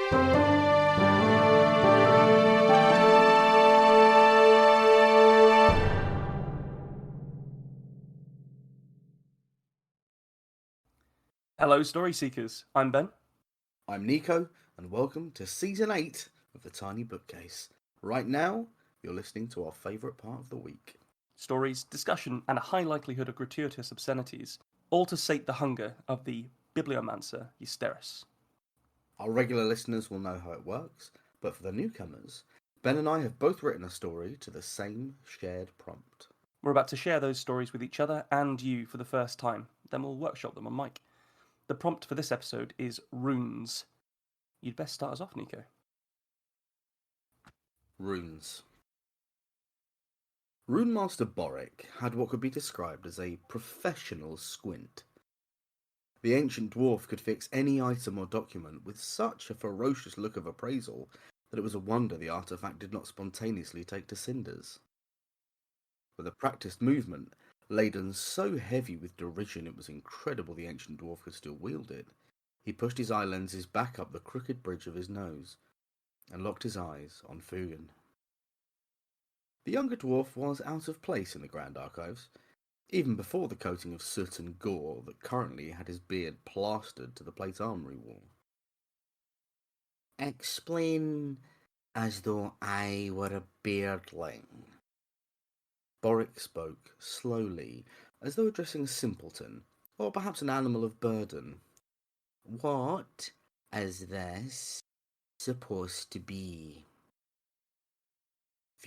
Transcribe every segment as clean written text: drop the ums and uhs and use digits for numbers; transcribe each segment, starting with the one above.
Hello, Story Seekers. I'm Ben. I'm Nico, and welcome to Season 8 of the Tiny Bookcase. Right now, you're listening to our favourite part of the week. Stories, discussion, and a high likelihood of gratuitous obscenities, all to sate the hunger of the bibliomancer Eusteris. Our regular listeners will know how it works, but for the newcomers, Ben and I have both written a story to the same shared prompt. We're about to share those stories with each other and you for the first time, then we'll workshop them on mic. The prompt for this episode is runes. You'd best start us off, Nico. Runes. Runemaster Boric had what could be described as a professional squint. The ancient dwarf could fix any item or document with such a ferocious look of appraisal that it was a wonder the artifact did not spontaneously take to cinders. With a practiced movement, laden so heavy with derision it was incredible the ancient dwarf could still wield it, he pushed his eye lenses back up the crooked bridge of his nose, and locked his eyes on Fugan. The younger dwarf was out of place in the Grand Archives, even before the coating of soot and gore that currently had his beard plastered to the plate armory wall. Explain as though I were a beardling. Boric spoke slowly, as though addressing a simpleton, or perhaps an animal of burden. What is this supposed to be?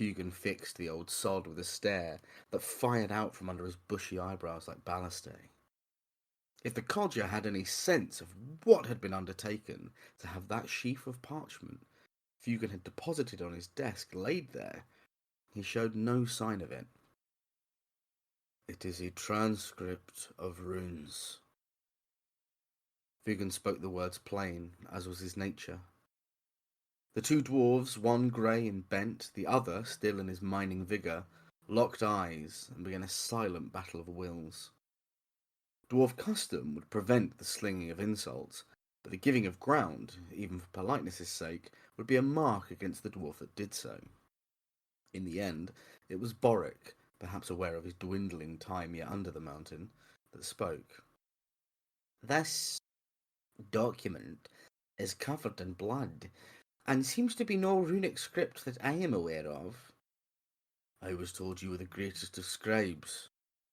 Fugan fixed the old sod with a stare that fired out from under his bushy eyebrows like ballistae. If the codger had any sense of what had been undertaken to have that sheaf of parchment Fugan had deposited on his desk laid there, he showed no sign of it. It is a transcript of runes. Fugan spoke the words plain, as was his nature. The two dwarves, one grey and bent, the other still in his mining vigour, locked eyes and began a silent battle of wills. Dwarf custom would prevent the slinging of insults, but the giving of ground, even for politeness' sake, would be a mark against the dwarf that did so. In the end, it was Boric, perhaps aware of his dwindling time yet under the mountain, that spoke. This document is covered in blood, and seems to be no runic script that I am aware of. I was told you were the greatest of scribes,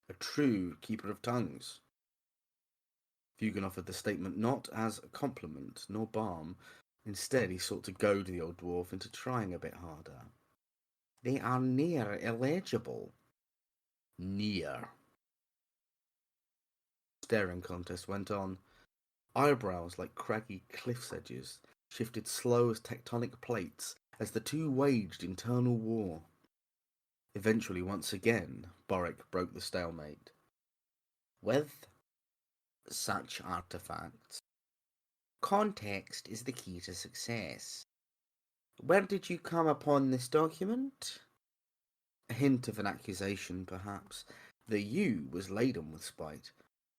a true keeper of tongues. Fugan offered the statement not as a compliment nor balm. Instead, he sought to goad the old dwarf into trying a bit harder. They are near illegible. Near. Staring contest went on. Eyebrows like craggy cliff's edges shifted slow as tectonic plates as the two waged internal war. Eventually, once again, Boric broke the stalemate. With such artifacts, context is the key to success. Where did you come upon this document? A hint of an accusation, perhaps. The "you" was laden with spite.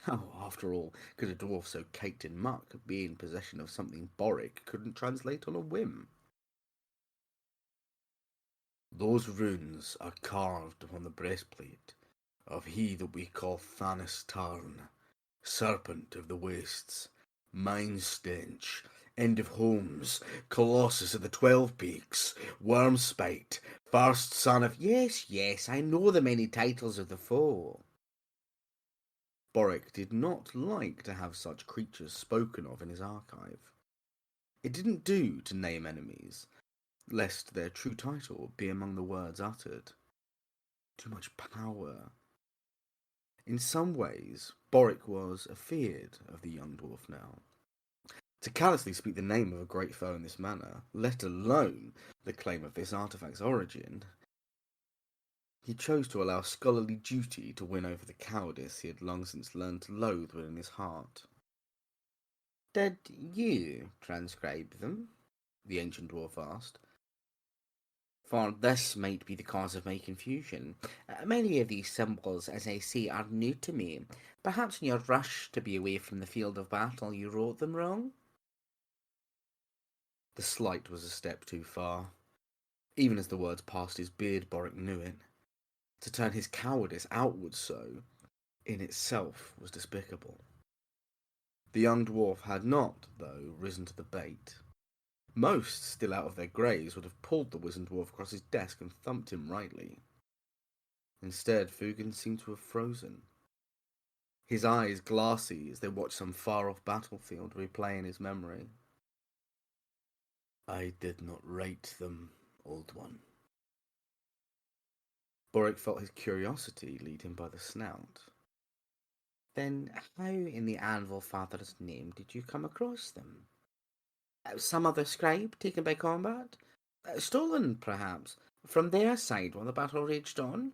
How, after all, could a dwarf so caked in muck be in possession of something Boric couldn't translate on a whim? Those runes are carved upon the breastplate of he that we call Thanis Tarn, Serpent of the Wastes, Mine Stench, End of Homes, Colossus of the 12 Peaks, Wormspite, First Son of... Yes, I know the many titles of the foe. Boric did not like to have such creatures spoken of in his archive. It didn't do to name enemies, lest their true title be among the words uttered. Too much power. In some ways, Boric was afeard of the young dwarf now. To callously speak the name of a great foe in this manner, let alone the claim of this artifact's origin, he chose to allow scholarly duty to win over the cowardice he had long since learned to loathe within his heart. Did you transcribe them? The ancient dwarf asked. For this might be the cause of my confusion. Many of these symbols, as I say, are new to me. Perhaps in your rush to be away from the field of battle you wrote them wrong? The slight was a step too far. Even as the words passed his beard, Boric knew it. To turn his cowardice outward so, in itself, was despicable. The young dwarf had not, though, risen to the bait. Most, still out of their graves, would have pulled the wizened dwarf across his desk and thumped him rightly. Instead, Fugan seemed to have frozen. His eyes glassy as they watched some far-off battlefield replay in his memory. I did not write them, old one. Boric felt his curiosity lead him by the snout. Then how in the Anvil Father's name did you come across them? Some other scribe taken by combat? Stolen, perhaps, from their side while the battle raged on?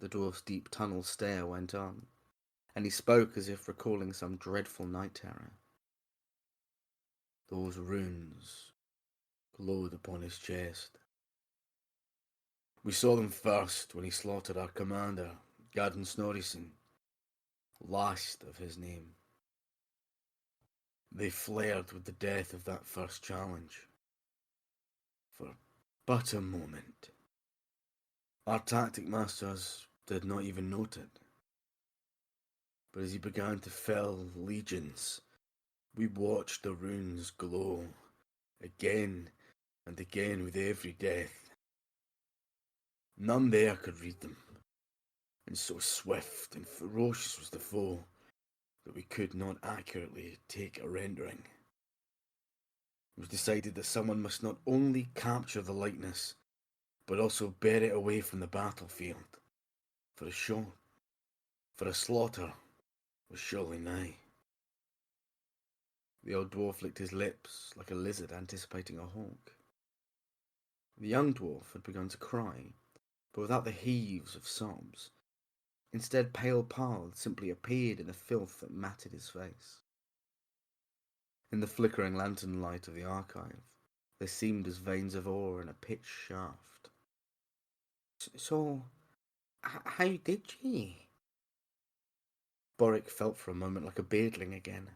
The dwarf's deep tunnel stare went on, and he spoke as if recalling some dreadful night terror. Those runes glowed upon his chest. We saw them first when he slaughtered our commander, Garden Snorrison, last of his name. They flared with the death of that first challenge. For but a moment. Our tactic masters did not even note it. But as he began to fell legions, we watched the runes glow, again and again with every death. None there could read them, and so swift and ferocious was the foe that we could not accurately take a rendering. It was decided that someone must not only capture the likeness, but also bear it away from the battlefield, for a show, for a slaughter was surely nigh. The old dwarf licked his lips like a lizard anticipating a hawk. The young dwarf had begun to cry, but without the heaves of sobs. Instead, pale paths simply appeared in the filth that matted his face. In the flickering lantern light of the archive, there seemed as veins of ore in a pitch shaft. So, how did ye? Boric felt for a moment like a beardling again.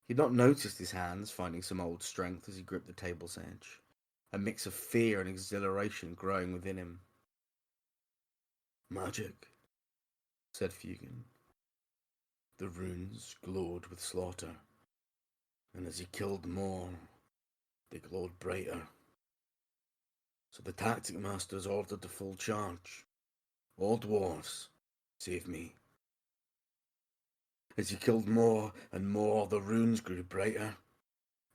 He had not noticed his hands finding some old strength as he gripped the table's edge, a mix of fear and exhilaration growing within him. Magic, said Fugan. The runes glowed with slaughter, and as he killed more, they glowed brighter. So the tactic masters ordered the full charge. All dwarves, save me. As he killed more and more, the runes grew brighter,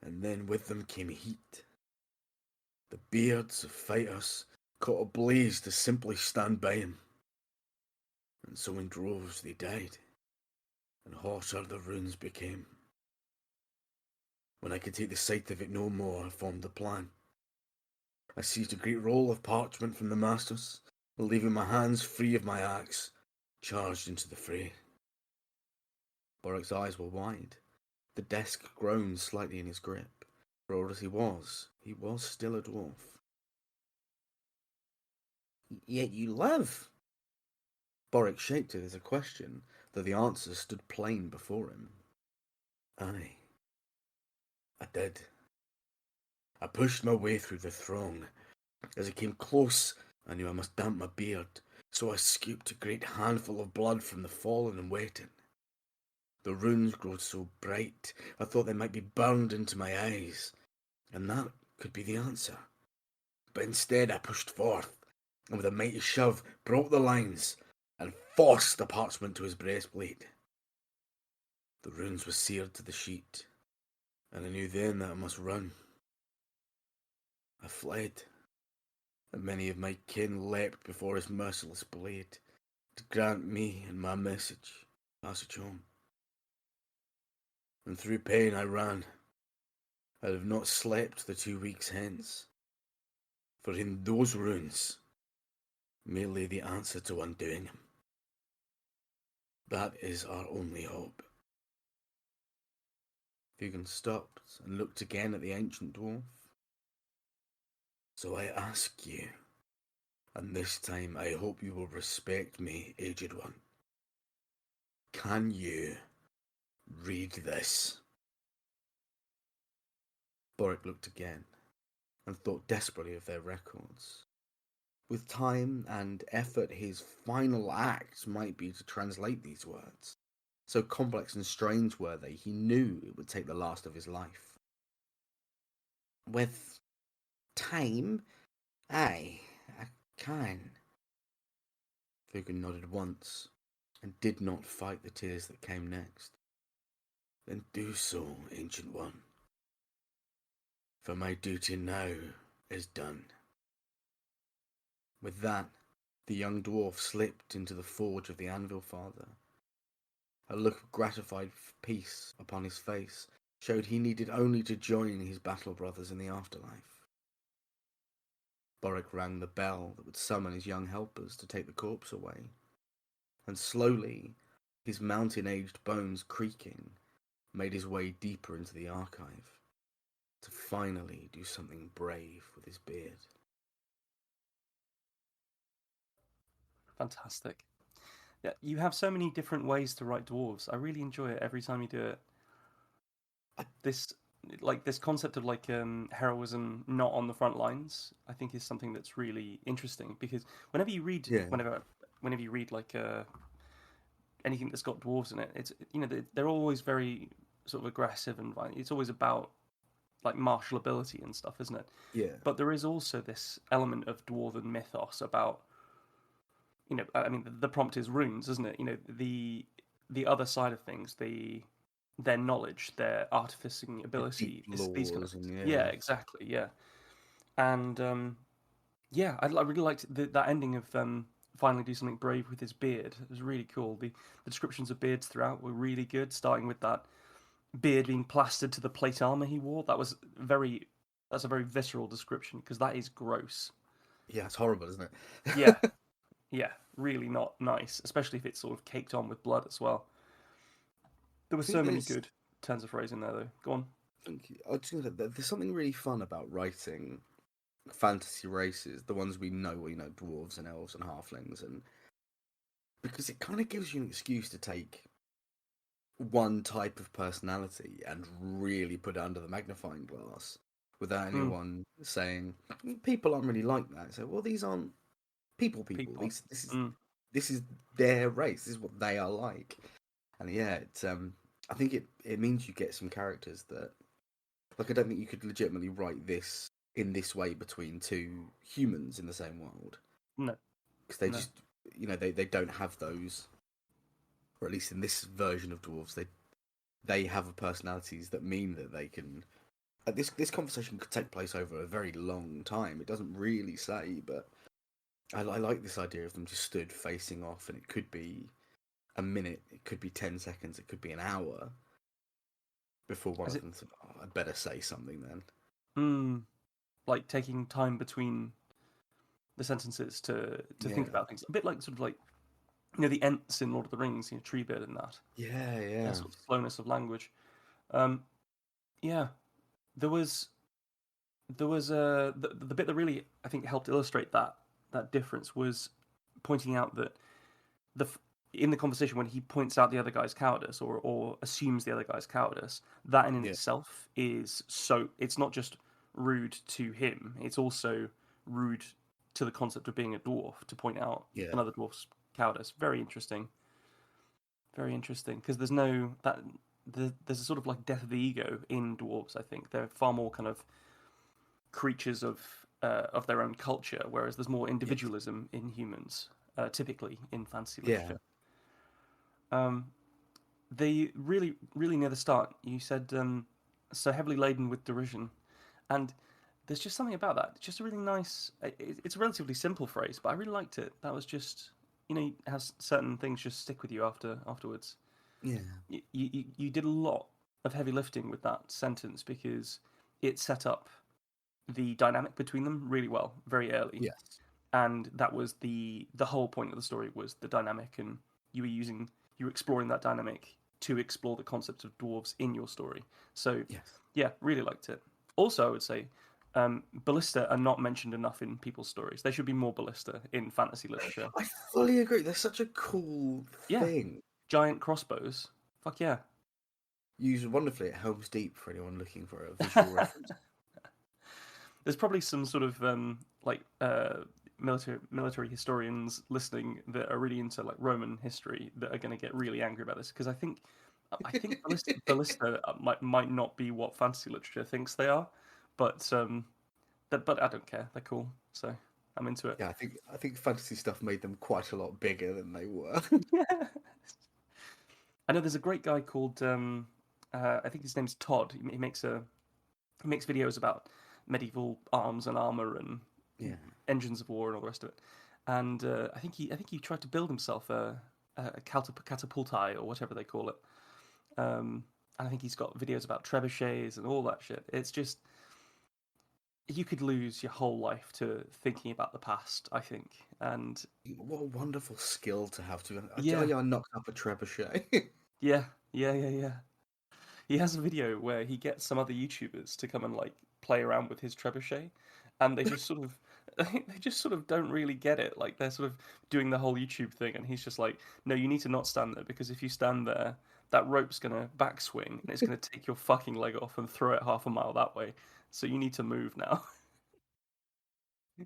and then with them came heat. The beards of fighters caught ablaze to simply stand by him. And so in droves they died, and hoarser the runes became. When I could take the sight of it no more, I formed a plan. I seized a great roll of parchment from the masters, and leaving my hands free of my axe, charged into the fray. Boric's eyes were wide. The desk groaned slightly in his grip. For old as he was still a dwarf. Yet you live? Boric shaped it as a question, though the answer stood plain before him. Aye, I did. I pushed my way through the throng. As I came close, I knew I must damp my beard, so I scooped a great handful of blood from the fallen and waited. The runes glowed so bright, I thought they might be burned into my eyes, and that could be the answer. But instead I pushed forth, and with a mighty shove broke the lines, and forced the parchment to his breastplate. The runes were seared to the sheet, and I knew then that I must run. I fled, and many of my kin leapt before his merciless blade, to grant me and my message passage home. And through pain I ran. I have not slept the 2 weeks hence, for in those runes may lay the answer to undoing him. That is our only hope. Fugan stopped and looked again at the ancient dwarf. So I ask you, and this time I hope you will respect me, aged one. Can you read this? Boric looked again and thought desperately of their records. With time and effort, his final act might be to translate these words. So complex and strange were they, he knew it would take the last of his life. With time? Aye, I can. Fugan nodded once, and did not fight the tears that came next. Then do so, Ancient One. For my duty now is done. With that, the young dwarf slipped into the forge of the Anvil Father. A look of gratified peace upon his face showed he needed only to join his battle brothers in the afterlife. Boric rang the bell that would summon his young helpers to take the corpse away, and slowly, his mountain-aged bones creaking, made his way deeper into the archive, to finally do something brave with his beard. Fantastic. Yeah, you have so many different ways to write dwarves. I really enjoy it every time you do it. This concept of heroism not on the front lines, I think is something that's really interesting, because whenever you read anything that's got dwarves in it, it's they're always very sort of aggressive and violent. It's always about like martial ability and stuff, isn't it? Yeah. But there is also this element of dwarven mythos about, I mean, the prompt is runes, isn't it? The other side of things, their knowledge, their artificing ability, these kind of things. Yeah, exactly. Yeah, and I really liked that ending of finally do something brave with his beard. It was really cool. The descriptions of beards throughout were really good, starting with that beard being plastered to the plate armor he wore. That's a very visceral description, because that is gross. Yeah, it's horrible, isn't it? Yeah, really not nice, especially if it's sort of caked on with blood as well. There were so many good turns of phrase in there, though. Go on. Thank you. I was gonna say, there's something really fun about writing fantasy races, the ones we know, dwarves and elves and halflings, and because it kind of gives you an excuse to take one type of personality and really put it under the magnifying glass without anyone saying people aren't really like that. So, well, these aren't people. This is their race. This is what they are like. And yeah, it's I think it means you get some characters that, like, I don't think you could legitimately write this in this way between two humans in the same world. No, because they just they don't have those, or at least in this version of dwarves, they have personalities that mean that they can. This conversation could take place over a very long time. It doesn't really say, but I like this idea of them just stood facing off, and it could be a minute, it could be 10 seconds, it could be an hour before one of them said, "Oh, I'd better say something then." Like taking time between the sentences to think about things, a bit like sort of like the Ents in Lord of the Rings, Treebeard and that. Yeah. Sort of slowness of language. There was the bit that really, I think, helped illustrate that difference was pointing out that in the conversation, when he points out the other guy's cowardice, or assumes the other guy's cowardice, that in itself is it's not just rude to him, it's also rude to the concept of being a dwarf, to point out another dwarf's cowardice. Very interesting, because there's a sort of like death of the ego in dwarves. I think they're far more kind of creatures of their own culture, whereas there's more individualism in humans, typically in fantasy literature. They really near the start, you said so heavily laden with derision, and there's just something about that. It's just a really nice. It's a relatively simple phrase, but I really liked it. That was just, it has certain things just stick with you afterwards. Yeah. You did a lot of heavy lifting with that sentence, because it set up the dynamic between them really well, very early. Yes. And that was the whole point of the story, was the dynamic, and you were exploring that dynamic to explore the concept of dwarves in your story. So really liked it. Also, I would say ballista are not mentioned enough in people's stories. There should be more ballista in fantasy literature. I fully agree. They're such a cool thing. Giant crossbows. Fuck yeah. Used wonderfully at Helm's Deep for anyone looking for a visual reference. there's probably some sort of like military historians listening that are really into like Roman history that are going to get really angry about this, because I think ballista might not be what fantasy literature thinks they are, but but I don't care. They're cool, so I'm into it. Yeah, I think fantasy stuff made them quite a lot bigger than they were. Yeah. I know there's a great guy called I think his name's Todd. He makes videos about medieval arms and armor and Yeah. engines of war and all the rest of it. And I think he tried to build himself a catapulti or whatever they call it. And I think he's got videos about trebuchets and all that shit. It's just, you could lose your whole life to thinking about the past, I think. And What a wonderful skill to have to. yeah, I knocked up a trebuchet. yeah, yeah. He has a video where he gets some other YouTubers to come and like play around with his trebuchet, and they just sort of they just sort of don't really get it. Like they're sort of doing the whole YouTube thing, and he's just like, "No, you need to not stand there, because if you stand there, that rope's gonna backswing and it's gonna take your fucking leg off and throw it half a mile that way. So you need to move now."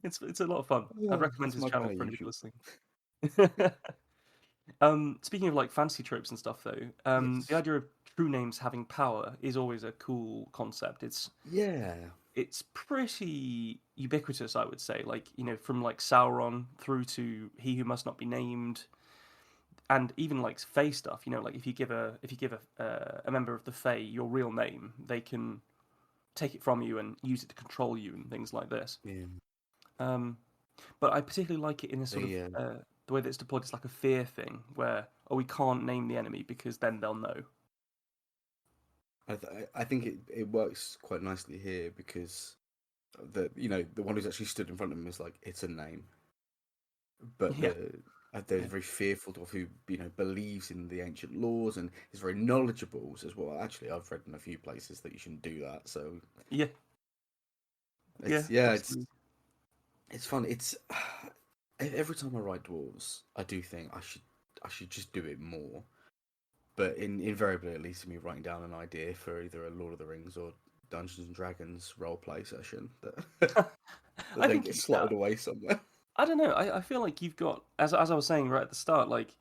It's a lot of fun. I'd Oh, recommend that's his my channel kind for of anybody YouTube. listening. Speaking of like fancy tropes and stuff, though, the Yes. idea of true names having power is always a cool concept. Yeah. It's pretty ubiquitous, I would say. Like, from like Sauron through to He Who Must Not Be Named, and even like Fae stuff. Like if you give a member of the Fae your real name, they can take it from you and use it to control you and things like this. Yeah. Um, but I particularly like it in a sort of The the way that it's deployed. It's like a fear thing where, oh, we can't name the enemy because then they'll know. I think it works quite nicely here because the one who's actually stood in front of him is like, it's a name, but Yeah, they're yeah, very fearful of who believes in the ancient laws and is very knowledgeable. Says, well, actually, I've read in a few places that you shouldn't do that. So yeah, yeah. it's yeah, Absolutely. it's fun. It's every time I write dwarves, I do think I should just do it more. But invariably, it leads to me writing down an idea for either a Lord of the Rings or Dungeons and Dragons role play session that that I then think gets slotted away somewhere. I don't know. I feel like you've got, as I was saying right at the start, like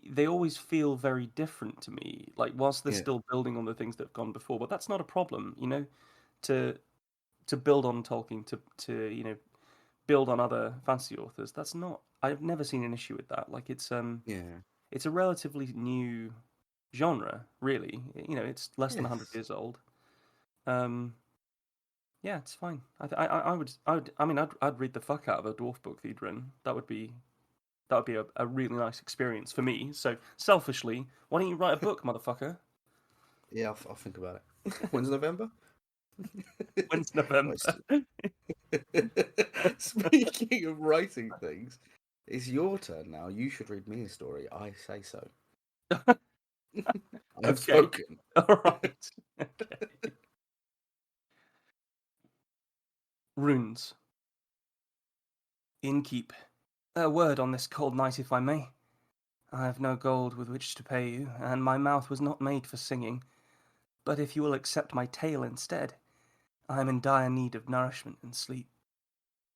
they always feel very different to me. Like whilst they're Yeah. still building on the things that have gone before, but that's not a problem. To build on Tolkien, to build on other fantasy authors. That's not. I've never seen an issue with that. Like Yeah. it's a relatively new genre, really. It's less than 100 Yes. years old. Um, yeah, it's fine. I mean, I'd read the fuck out of a dwarf book that you'd written. That would be a really nice experience for me. So selfishly, why don't you write a book, motherfucker? Yeah, I'll think about it. When's November? When's November? Right, speaking of writing things, it's your turn now. You should read me a story. I say so. I have Okay. spoken. All right. Okay. Runes. Innkeep. A word on this cold night, if I may. I have no gold with which to pay you, and my mouth was not made for singing. But if you will accept my tale instead, I am in dire need of nourishment and sleep.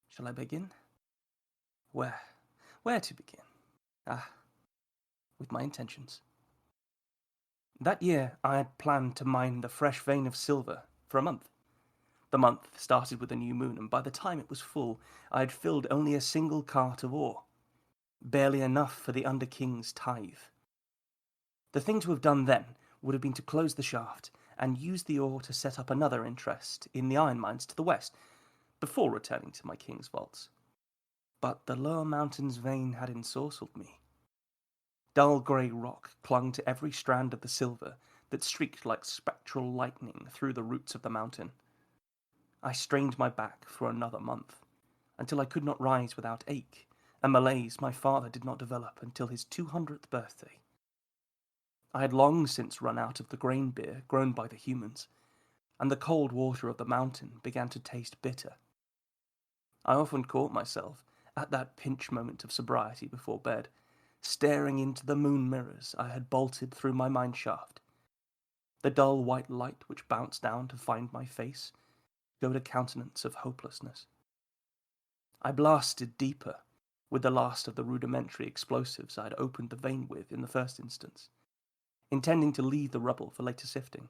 Shall I begin? Where? Where to begin? Ah, with my intentions. That year I had planned to mine the fresh vein of silver for a month. The month started with a new moon, and by the time it was full, I had filled only a single cart of ore, barely enough for the Under King's tithe. The thing to have done then would have been to close the shaft and use the ore to set up another interest in the iron mines to the west, before returning to my king's vaults. But the lower mountain's vein had ensorcelled me. Dull grey rock clung to every strand of the silver that streaked like spectral lightning through the roots of the mountain. I strained my back for another month, until I could not rise without ache, a malaise my father did not develop until his 200th birthday. I had long since run out of the grain beer grown by the humans, and the cold water of the mountain began to taste bitter. I often caught myself, at that pinch moment of sobriety before bed, staring into the moon mirrors I had bolted through my mine shaft. The dull white light which bounced down to find my face showed a countenance of hopelessness. I blasted deeper with the last of the rudimentary explosives I had opened the vein with in the first instance, intending to leave the rubble for later sifting.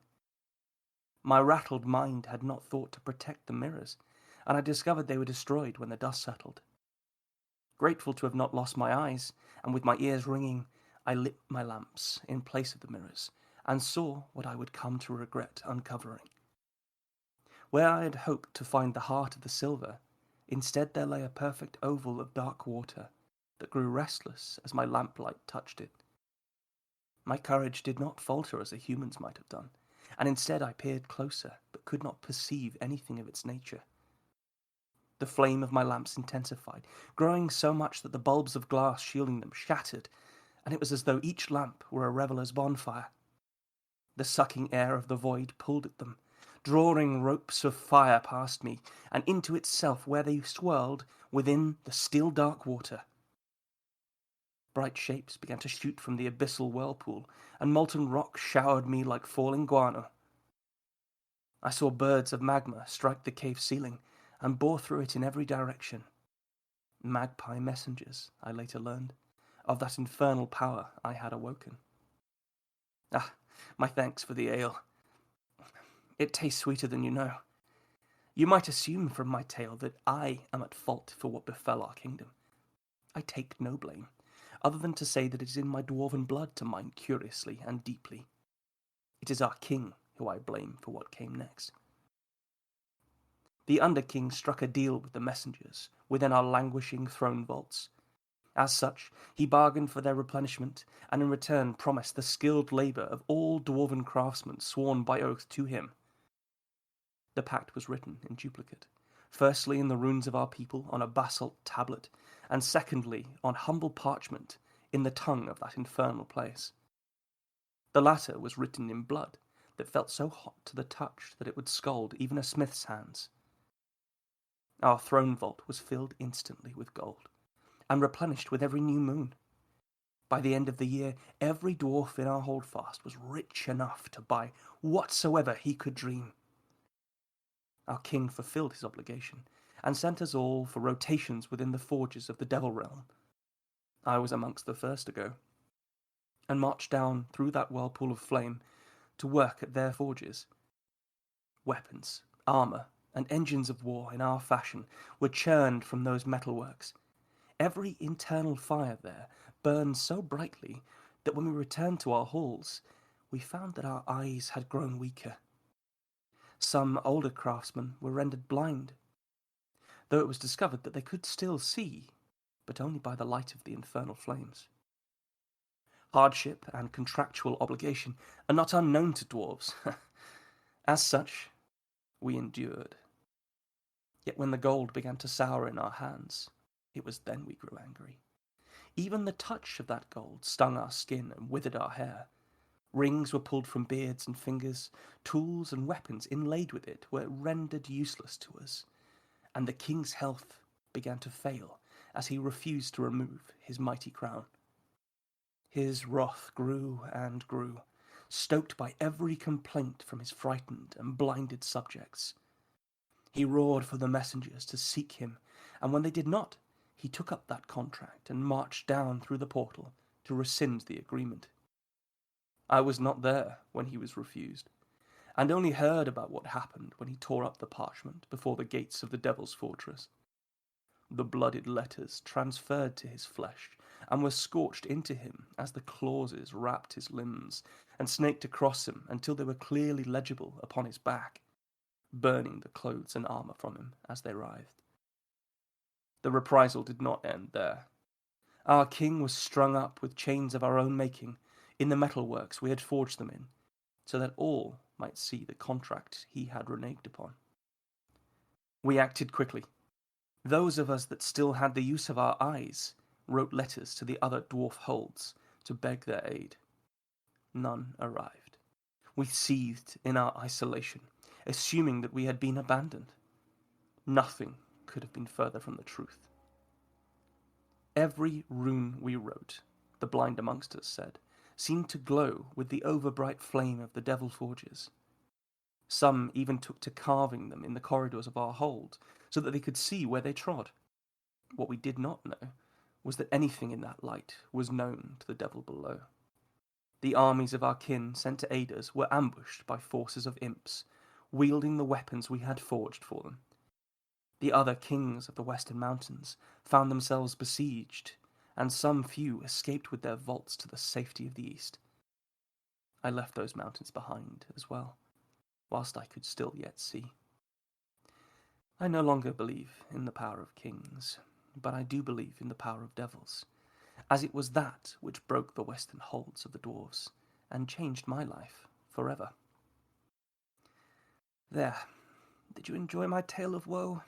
My rattled mind had not thought to protect the mirrors, and I discovered they were destroyed when the dust settled. Grateful to have not lost my eyes, and with my ears ringing, I lit my lamps in place of the mirrors, and saw what I would come to regret uncovering. Where I had hoped to find the heart of the silver, instead there lay a perfect oval of dark water that grew restless as my lamplight touched it. My courage did not falter as a human's might have done, and instead I peered closer, but could not perceive anything of its nature. The flame of my lamps intensified, growing so much that the bulbs of glass shielding them shattered, and it was as though each lamp were a reveller's bonfire. The sucking air of the void pulled at them, drawing ropes of fire past me, and into itself where they swirled within the still dark water. Bright shapes began to shoot from the abyssal whirlpool, and molten rock showered me like falling guano. I saw birds of magma strike the cave ceiling, and bore through it in every direction. Magpie messengers, I later learned, of that infernal power I had awoken. Ah, my thanks for the ale. It tastes sweeter than you know. You might assume from my tale that I am at fault for what befell our kingdom. I take no blame, other than to say that it is in my dwarven blood to mind curiously and deeply. It is our king who I blame for what came next. The Under-King struck a deal with the messengers within our languishing throne vaults. As such, he bargained for their replenishment, and in return promised the skilled labour of all dwarven craftsmen sworn by oath to him. The pact was written in duplicate, firstly in the runes of our people on a basalt tablet, and secondly on humble parchment in the tongue of that infernal place. The latter was written in blood that felt so hot to the touch that it would scald even a smith's hands. Our throne vault was filled instantly with gold, and replenished with every new moon. By the end of the year, every dwarf in our holdfast was rich enough to buy whatsoever he could dream. Our king fulfilled his obligation, and sent us all for rotations within the forges of the Devil Realm. I was amongst the first to go, and marched down through that whirlpool of flame to work at their forges. Weapons, armour, and engines of war in our fashion were churned from those metalworks. Every internal fire there burned so brightly that when we returned to our halls, we found that our eyes had grown weaker. Some older craftsmen were rendered blind, though it was discovered that they could still see, but only by the light of the infernal flames. Hardship and contractual obligation are not unknown to dwarves. As such, we endured. Yet when the gold began to sour in our hands, it was then we grew angry. Even the touch of that gold stung our skin and withered our hair. Rings were pulled from beards and fingers, tools and weapons inlaid with it were rendered useless to us, and the king's health began to fail as he refused to remove his mighty crown. His wrath grew and grew, stoked by every complaint from his frightened and blinded subjects. He roared for the messengers to seek him, and when they did not, he took up that contract and marched down through the portal to rescind the agreement. I was not there when he was refused, and only heard about what happened when he tore up the parchment before the gates of the Devil's Fortress. The blooded letters transferred to his flesh and were scorched into him as the clauses wrapped his limbs and snaked across him until they were clearly legible upon his back, burning the clothes and armour from him as they writhed. The reprisal did not end there. Our king was strung up with chains of our own making in the metalworks we had forged them in, so that all might see the contract he had reneged upon. We acted quickly. Those of us that still had the use of our eyes wrote letters to the other dwarf holds to beg their aid. None arrived. We seethed in our isolation, assuming that we had been abandoned. Nothing could have been further from the truth. Every rune we wrote, the blind amongst us said, seemed to glow with the overbright flame of the devil forges. Some even took to carving them in the corridors of our hold, so that they could see where they trod. What we did not know was that anything in that light was known to the devil below. The armies of our kin sent to aid us were ambushed by forces of imps, wielding the weapons we had forged for them. The other kings of the Western Mountains found themselves besieged, and some few escaped with their vaults to the safety of the East. I left those mountains behind as well, whilst I could still yet see. I no longer believe in the power of kings, but I do believe in the power of devils, as it was that which broke the western holds of the dwarves and changed my life forever. There, did you enjoy my tale of woe?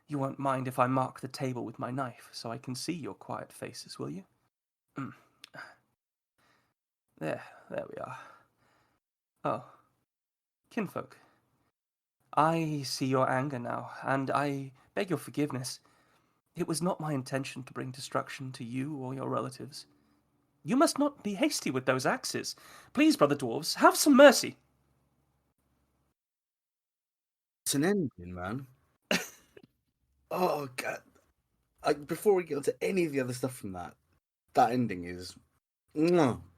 You won't mind if I mark the table with my knife so I can see your quiet faces, will you? There we are. Oh, kinfolk, I see your anger now, and I beg your forgiveness. It was not my intention to bring destruction to you or your relatives. You must not be hasty with those axes. Please, brother dwarves, have some mercy. It's an ending, man. Oh god! Before we get onto any of the other stuff from that ending is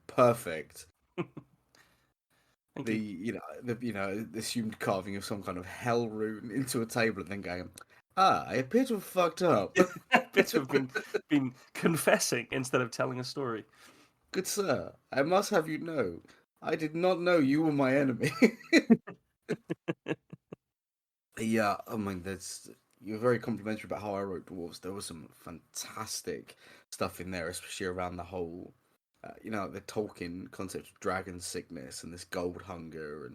perfect. Thank The you. the assumed carving of some kind of hell rune into a table and then going, I appear to have fucked up. Bit to have been confessing instead of telling a story. Good sir, I must have you know, I did not know you were my enemy. Yeah, I mean, you're very complimentary about how I wrote dwarves. There was some fantastic stuff in there, especially around the whole, the Tolkien concept of dragon sickness and this gold hunger,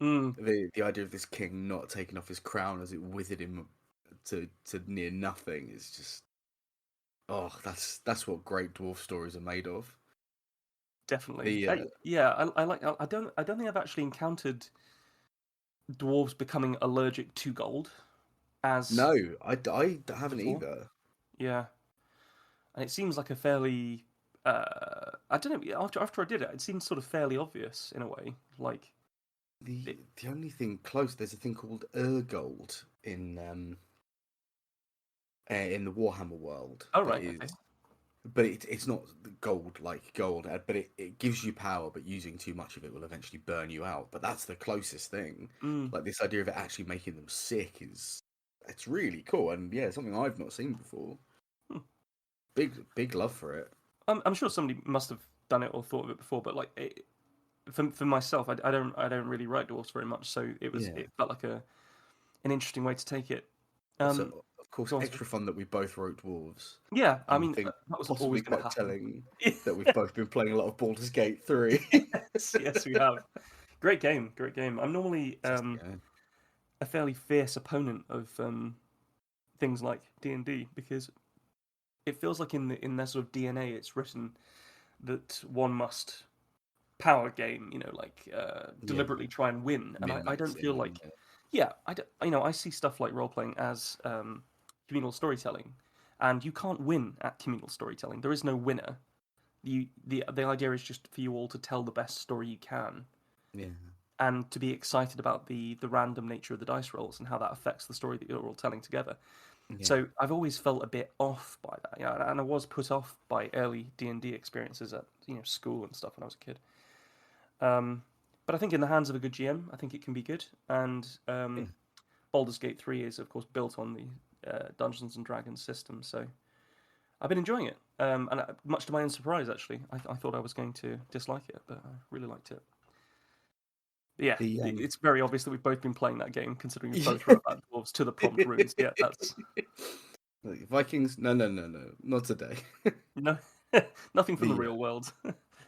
and the idea of this king not taking off his crown as it withered him to near nothing is just, that's what great dwarf stories are made of. Definitely. The Yeah, I like. I don't think I've actually encountered dwarves becoming allergic to gold as no, I haven't before. either. Yeah, and it seems like a fairly. I don't know. After I did it, it seemed sort of fairly obvious in a way. Like it, The only thing close, there's a thing called Urgold in the Warhammer world oh that right, okay. is, but it's not gold like gold, but it gives you power, but using too much of it will eventually burn you out. But that's the closest thing. Mm. Like this idea of it actually making them sick it's really cool, and yeah, something I've not seen before. Hmm. Big love for it. I'm sure somebody must have done it or thought of it before, but like for myself, I don't really write dwarves very much, so Yeah. it felt like an interesting way to take it. Also, of course, Go on, sorry. extra fun that we both wrote dwarves, Yeah, I and I mean think that was possibly always going to quite happen. telling that we've both been playing a lot of Baldur's Gate 3. Yes, we have. Great game, great game. I'm normally Yeah. a fairly fierce opponent of things like D&D because it feels like in their sort of DNA, it's written that one must power game, like Yeah. deliberately try and win, and I don't feel Min-maxing. like, yeah, I see stuff like role playing as communal storytelling, and you can't win at communal storytelling. There is no winner. The idea is just for you all to tell the best story you can, Yeah. and to be excited about the random nature of the dice rolls and how that affects the story that you're all telling together. Yeah. So I've always felt a bit off by that, and I was put off by early D&D experiences at school and stuff when I was a kid. But I think in the hands of a good GM, I think it can be good. And Yeah. Baldur's Gate 3 is, of course, built on the Dungeons and Dragons system, so I've been enjoying it. And much to my own surprise, actually, I thought I was going to dislike it, but I really liked it. But yeah, The it's very obvious that we've both been playing that game, considering we both Yeah. wrote about dwarves to the prompt runes. Yeah, that's Like, Vikings. No, not today. no, nothing from the The real world.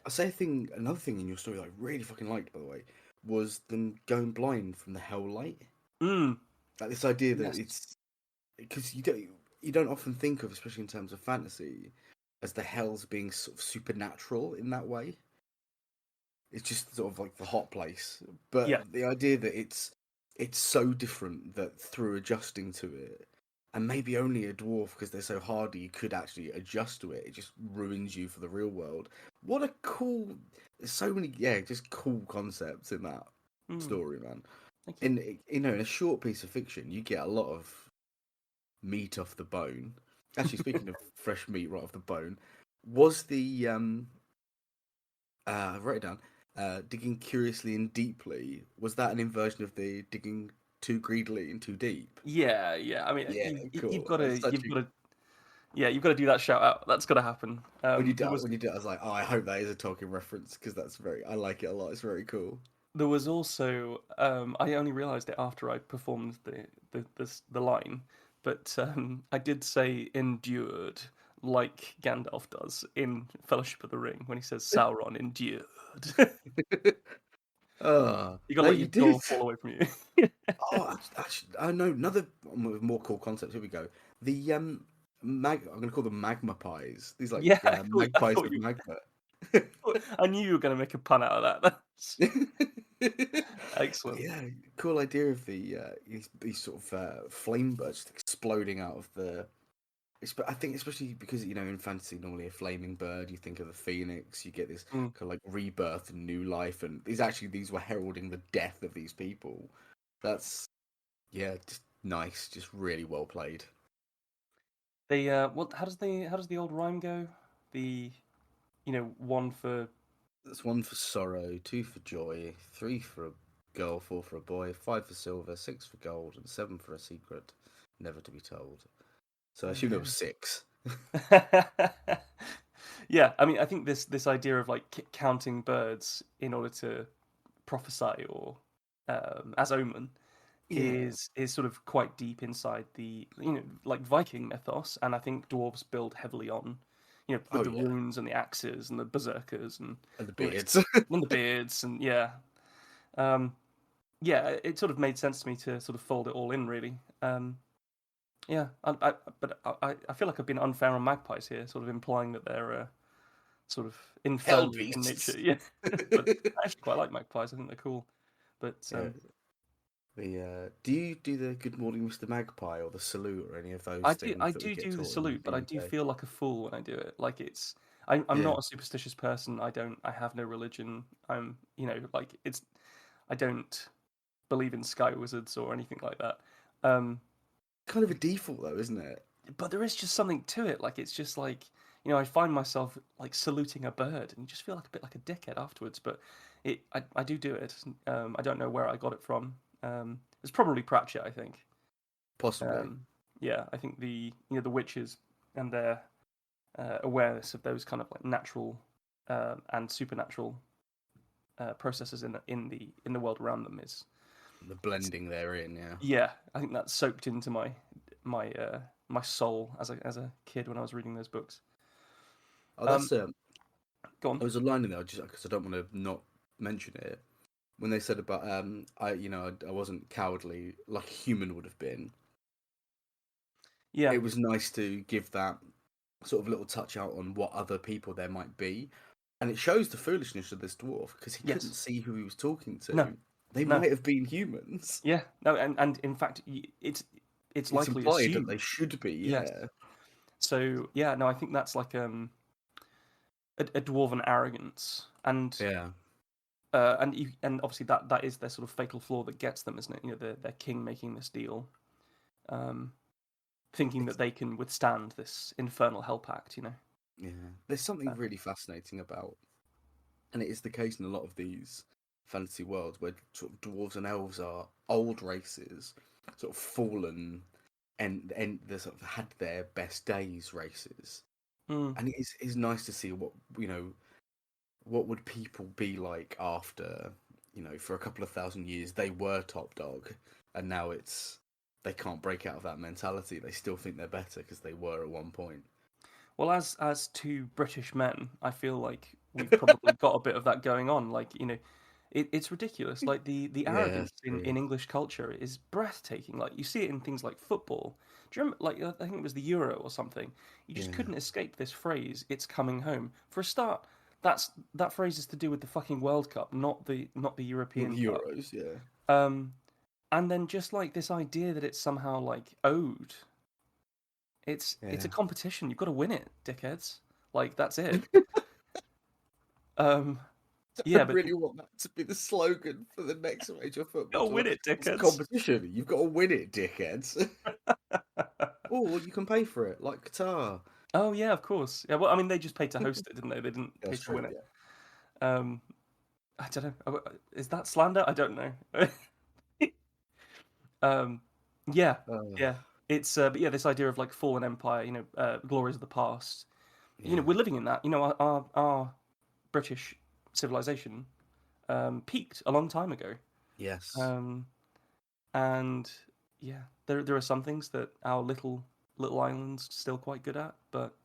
another thing in your story that I really fucking liked, by the way, was them going blind from the hell light. Mm, Like this idea that yes. it's because you don't often think of, especially in terms of fantasy, as the hells being sort of supernatural in that way. It's just sort of like the hot place. Yeah, But the idea that it's so different that through adjusting to it, and maybe only a dwarf because they're so hardy could actually adjust to it, it just ruins you for the real world. What a cool! There's so many, just cool concepts in that. story, man. Thank you. In a short piece of fiction, you get a lot of meat off the bone. Actually, speaking of fresh meat right off the bone, was the I wrote it down. Digging curiously and deeply, was that an inversion of the digging too greedily and too deep? Yeah, yeah. I mean, Yeah, you've cool. got That's to, such a you've got to do that shout out. That's got to happen. when you did, I was like, oh, I hope that is a Tolkien reference because I like it a lot. It's very cool. There was also, I only realised it after I performed the line, but I did say endured like Gandalf does in Fellowship of the Ring when he says Sauron endured. Oh, You got to no, let you your did. jaw fall away from you. Oh, actually, I know another more cool concept. Here we go. The I'm going to call them magma pies. These like Yeah, I magpies thought of magma. I knew you were going to make a pun out of that. That's excellent. Yeah, cool idea of these sort of flame birds just exploding out of the. I think especially because in fantasy normally a flaming bird you think of the phoenix, you get this Mm. kind of like rebirth and new life, and these were heralding the death of these people. That's just nice, just really well played. They what? How does the old rhyme go? The one for That's one for sorrow, two for joy, three for a girl, four for a boy, five for silver, six for gold, and seven for a secret never to be told. So I assume there was six. yeah. I mean, I think this idea of like counting birds in order to prophesy or as omen Yeah. is sort of quite deep inside the like Viking mythos, and I think dwarves build heavily on with Oh the yeah. runes and the axes and the berserkers and And the it's beards. and the beards and um, yeah, it sort of made sense to me to sort of fold it all in really. Yeah, but I feel like I've been unfair on magpies here, sort of implying that they're sort of Hell infernal in nature. beasts. Yeah, but I actually quite like magpies. I think they're cool. But Yeah. Do you do the Good Morning Mr. Magpie or the salute or any of those I do things I that we do get do the taught in salute, but I the do UK? feel like a fool when I do it. Like I'm Yeah. not a superstitious person. I have no religion. I'm like I don't believe in sky wizards or anything like that. Um, Kind of a default though, isn't it? but there is just something to it. Like it's just like I find myself like saluting a bird, and you just feel like a bit like a dickhead afterwards. But I do it. I don't know where I got it from. It's probably Pratchett, I think. Possibly. Um, yeah, I think the witches and their awareness of those kind of like natural and supernatural processes in the world around them is The blending therein, yeah. yeah. I think that's soaked into my soul as a kid when I was reading those books. Oh, Um, that's go on. there was a line in there just because I don't want to not mention it when they said about I wasn't cowardly like a human would have been. Yeah. It was nice to give that sort of little touch out on what other people there might be, and it shows the foolishness of this dwarf because he couldn't Yes. see who he was talking No. to. They No. might have been humans. Yeah. No. And in fact, it's It's likely implied that assumed. they should be, Yes. yeah. So yeah. No. I think that's like a dwarven arrogance, Yeah. and obviously that is their sort of fatal flaw that gets them, isn't it? Their king making this deal, um, thinking It's that they can withstand this infernal hell pact. yeah. There's something Uh, really fascinating about, and it is the case in a lot of these fantasy worlds where sort of dwarves and elves are old races, sort of fallen, and they sort of had their best days races. mm, And it's nice to see what would people be like after for a couple of thousand years they were top dog, and now they can't break out of that mentality. They still think they're better because they were at one point. well, as two British men, I feel like we've probably got a bit of that going on. Like it's ridiculous. Like the Yeah, arrogance that's in true. English culture is breathtaking. Like you see it in things like football. Do you remember? Like I think it was the Euro or something. You just Yeah, couldn't escape this phrase. It's coming home. For a start, that phrase is to do with the fucking World Cup, not the not European the Cup. Euros. Yeah, Um, and then just like this idea that it's somehow like owed. It's a yeah. competition. You've got to win it, dickheads. Like that's it. Um, Yeah, don't but really want that to be the slogan for the next major football gotta win tournament. it, It's a dickheads. competition. You've got to win it, dickheads. Or you can pay for it, like Qatar. Oh yeah, of course. Yeah, well, I mean, they just paid to host it, didn't they? They didn't pay That's to win true, it. yeah. Um, I don't know. Is that slander? I don't know. Um, yeah, Uh, yeah. It's but yeah, this idea of like fallen empire, glories of the past. yeah. We're living in that. Our British civilization peaked a long time ago. Yes. Um, and yeah, there are some things that our little island's still quite good at, but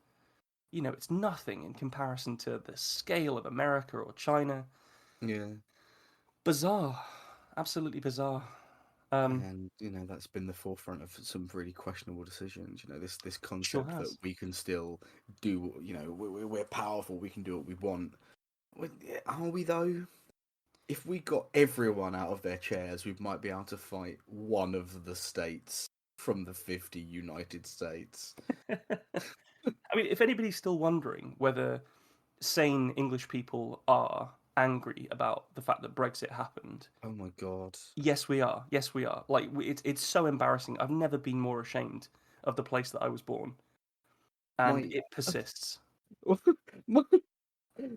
it's nothing in comparison to the scale of America or China. Yeah. Bizarre, absolutely bizarre. Um, And that's been the forefront of some really questionable decisions. This sure concept that has. we can still do. We're powerful. We can do what we want. Are we though? If we got everyone out of their chairs, we might be able to fight one of the states from the 50 United States. I mean, if anybody's still wondering whether sane English people are angry about the fact that Brexit happened, Oh my god. yes, we are. Yes, we are. Like, it's so embarrassing. I've never been more ashamed of the place that I was born, and My, it persists. my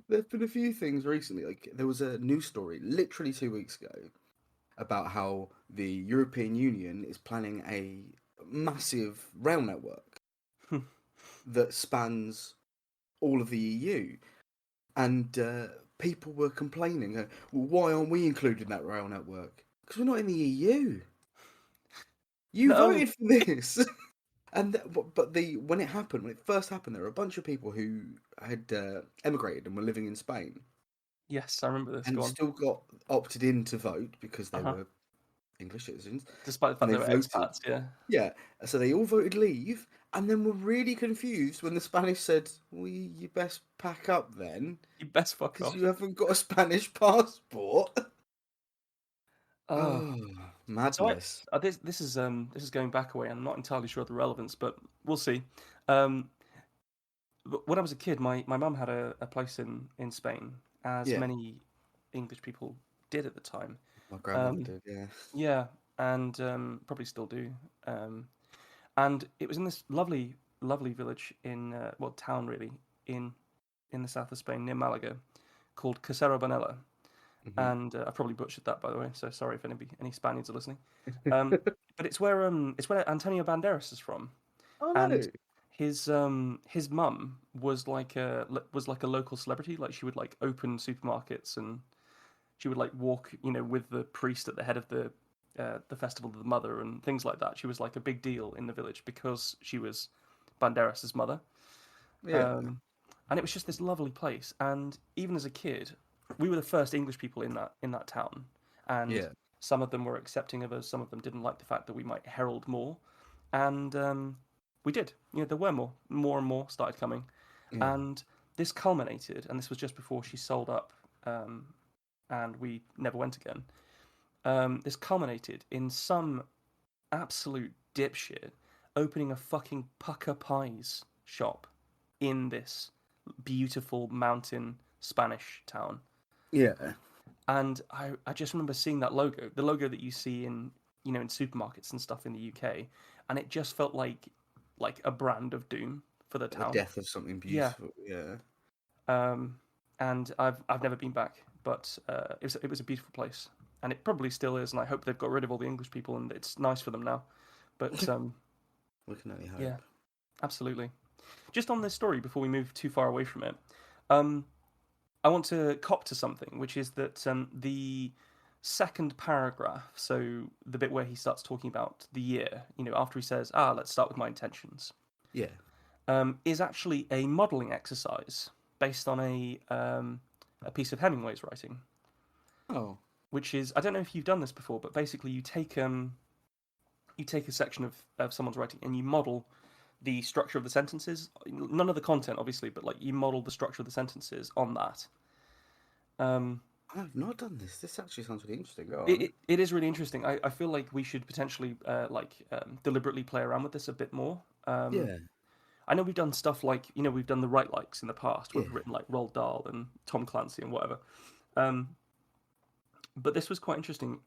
There've been a few things recently. Like there was a news story literally 2 weeks ago about how the European Union is planning a massive rail network that spans all of the EU, and people were complaining. Well, why aren't we included in that rail network? Because we're not in the EU. You No, voted for this. But when it happened, when it first happened, there were a bunch of people who had emigrated and were living in Spain, yes, I remember this. and Go on. still got opted in to vote because Uh they huh. were English citizens, Despite the and fact they they were voted. expats, yeah. Yeah, so they all voted leave, and then were really confused when the Spanish said, "Well, you best pack up then, You best fuck because off. you haven't got a Spanish passport." Oh, Oh, so madness! this is going back away. I'm not entirely sure of the relevance, but we'll see. Um, when I was a kid, my mum had a place in Spain, as Yeah, many English people did at the time. my grandmother Um, did. Yeah, yeah, and probably still do. Um, and it was in this lovely village in well, town really, in in the south of Spain near Malaga, called Casero Bonella. hmm. And I probably butchered that, by the way. So sorry if any Spaniards are listening. Um, but it's where Antonio Banderas is from, Oh and no! his mum was like a local celebrity. Like she would like open supermarkets, and she would like walk, with the priest at the head of the festival of the mother and things like that. She was like a big deal in the village because she was Banderas's mother. Yeah, Um, and it was just this lovely place. And even as a kid, we were the first English people in that town, and yeah, some of them were accepting of us. Some of them didn't like the fact that we might herald more, and we did. There were more and more started coming, yeah. and this culminated. And this was just before she sold up, and we never went again. This culminated in some absolute dipshit opening a fucking pucker pies shop in this beautiful mountain Spanish town. Yeah. And I just remember seeing that logo, the logo that you see in supermarkets and stuff in the UK, and it just felt like a brand of doom for the The town. death of something Yeah. beautiful. Yeah. And I've never been back, but it was a beautiful place, and it probably still is. And I hope they've got rid of all the English people, and it's nice for them now. But We can only yeah, hope. absolutely. Just on this story, before we move too far away from it, um, I want to cop to something, which is that the second paragraph, so the bit where he starts talking about the year, after he says, let's start with my intentions, Yeah. is actually a modelling exercise based on a piece of Hemingway's writing, Oh. which is, I don't know if you've done this before, but basically you take a section of someone's writing and you model the structure of the sentences. None of the content, obviously, but like you model the structure of the sentences on that. Um, I've not done this. This actually sounds really interesting. Go it, on. it, it is really interesting. I feel like we should potentially deliberately play around with this a bit more. Yeah. I know we've done stuff like we've done the right likes in the past. Yeah. We've written like Roald Dahl and Tom Clancy and whatever. Um, but this was quite interesting,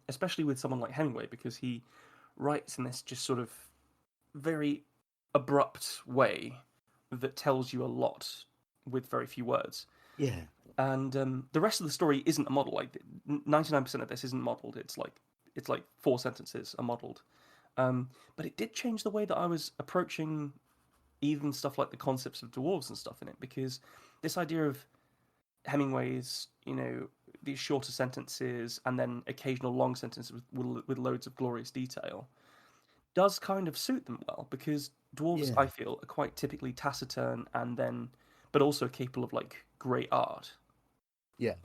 especially with someone like Hemingway, because he writes in this just sort of very abrupt way that tells you a lot with very few words. Yeah. And the rest of the story isn't a model. Like 99% of this isn't modeled. It's like 4 sentences are modeled. But it did change the way that I was approaching even stuff like the concepts of dwarves and stuff in it, because this idea of Hemingway's, these shorter sentences and then occasional long sentences with loads of glorious detail does kind of suit them well, because dwarves, Yeah. I feel, are quite typically taciturn but also capable of like great art. Yeah.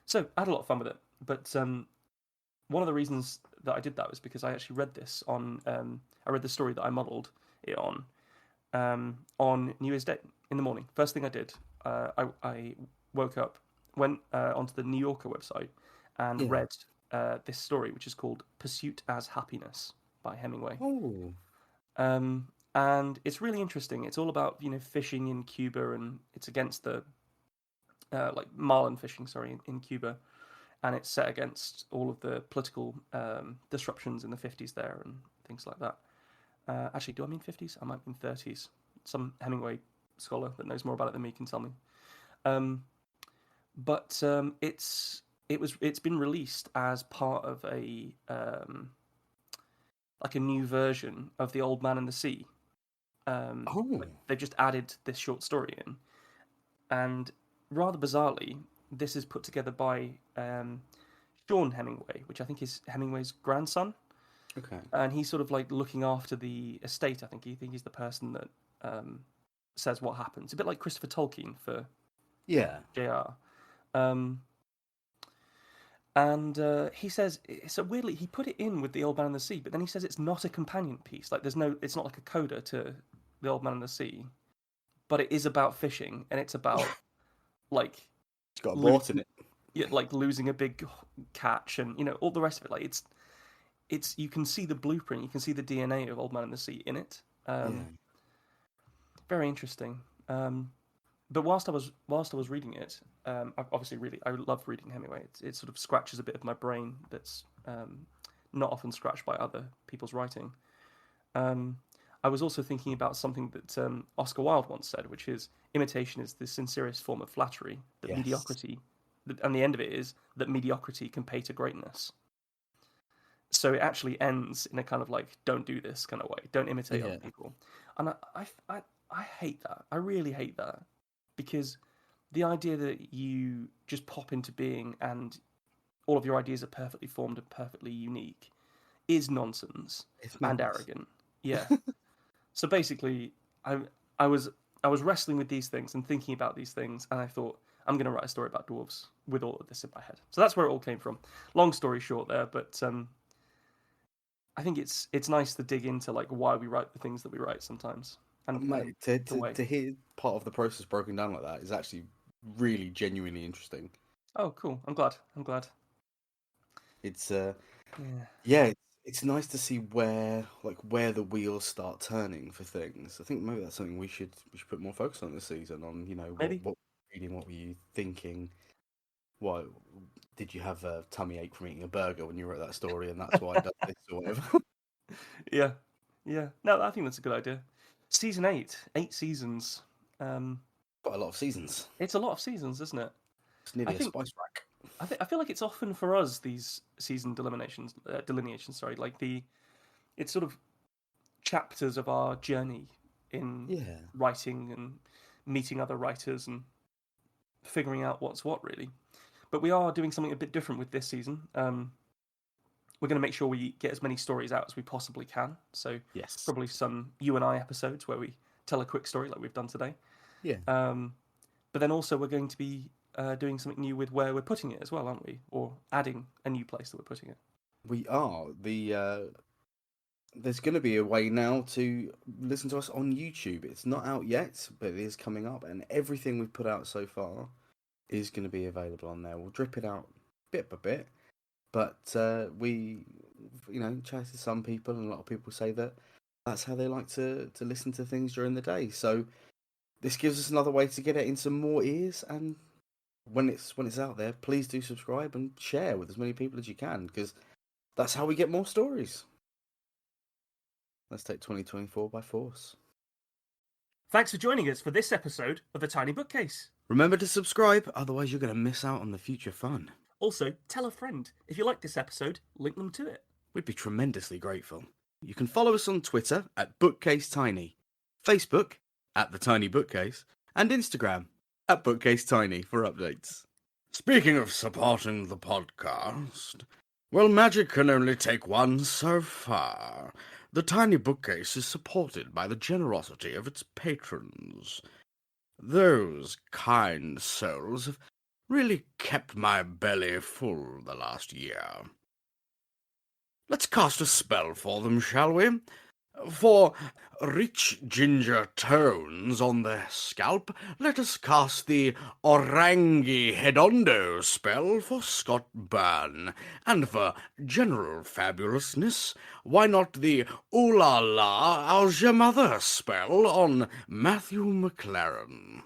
So I had a lot of fun with it. But one of the reasons that I did that was because I actually read this on. I read the story that I modelled it on New Year's Day in the morning. First thing I did, I woke up, went onto the New Yorker website, and Yeah. read this story, which is called "Pursuit as Happiness" by Hemingway. Oh. And it's really interesting. It's all about fishing in Cuba, and it's against the like marlin fishing, sorry, in Cuba, and it's set against all of the political disruptions in the 50s there and things like that. Actually, do I mean 50s? I might mean 30s. Some Hemingway scholar that knows more about it than me can tell me. But it's been released as part of a like a new version of The Old Man and the Sea. Oh. They've just added this short story in, and rather bizarrely, this is put together by Sean Hemingway, which I think is Hemingway's grandson. Okay. And he's sort of like looking after the estate. I think he's the person that says what happens. A bit like Christopher Tolkien for Yeah. JR. And he says, so weirdly, he put it in with The Old Man and the Sea, but then he says it's not a companion piece. Like it's not like a coda to The Old Man and the Sea, but it is about fishing, and it's about like It's got a boat in it. yeah, like losing a big catch, and all the rest of it. Like it's you can see the blueprint, you can see the DNA of Old Man and the Sea in it. Yeah. Very interesting. But whilst I was reading it, I love reading Hemingway. It sort of scratches a bit of my brain that's not often scratched by other people's writing. I was also thinking about something that Oscar Wilde once said, which is imitation is the sincerest form of flattery. That Yes. mediocrity, and the end of it is that mediocrity can pay to greatness. So it actually ends in a kind of like, don't do this kind of way. Don't imitate other people. And I hate that. I really hate that. Because the idea that you just pop into being and all of your ideas are perfectly formed and perfectly unique is nonsense and arrogant. Yeah. So basically, I was wrestling with these things and thinking about these things, and I thought, I'm going to write a story about dwarves with all of this in my head. So that's where it all came from. Long story short there, but I think it's nice to dig into like why we write the things that we write sometimes. And Mate, to hear part of the process broken down like that is actually really genuinely interesting. Oh, cool! I'm glad. It's yeah, it's nice to see where the wheels start turning for things. I think maybe that's something we should put more focus on this season. On Maybe. what reading, what were you thinking? What did you have a tummy ache from eating a burger when you wrote that story, and that's why I done this or whatever? Yeah. No, I think that's a good idea. Season 8 seasons. Quite a lot of seasons. It's a lot of seasons, isn't it? It's nearly a spice rack. I feel like it's often for us these season delineations. Sorry, like it's sort of chapters of our journey in writing and meeting other writers and figuring out what's what really. But we are doing something a bit different with this season. We're going to make sure we get as many stories out as we possibly can. So Yes. probably some you and I episodes where we tell a quick story like we've done today. Yeah. But then also we're going to be doing something new with where we're putting it as well, aren't we? Or adding a new place that we're putting it. We are. There's going to be a way now to listen to us on YouTube. It's not out yet, but it is coming up, and everything we've put out so far is going to be available on there. We'll drip it out bit by bit. But we, chat to some people, and a lot of people say that that's how they like to listen to things during the day. So this gives us another way to get it into more ears, and when it's out there, please do subscribe and share with as many people as you can, because that's how we get more stories. Let's take 2024 by force. Thanks for joining us for this episode of the Tiny Bookcase. Remember to subscribe, otherwise you're going to miss out on the future fun. Also, tell a friend. If you like this episode, link them to it. We'd be tremendously grateful. You can follow us on Twitter at BookcaseTiny, Facebook at The Tiny Bookcase, and Instagram at BookcaseTiny for updates. Speaking of supporting the podcast, well, magic can only take one so far. The Tiny Bookcase is supported by the generosity of its patrons. Those kind souls have really kept my belly full the last year. Let's cast a spell for them, shall we? For rich ginger tones on their scalp, let us cast the Orangi Hedondo spell for Scott Byrne. And for general fabulousness, why not the Ooh La La, How's Your Mother spell on Matthew McLaren?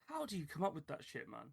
How do you come up with that shit, man?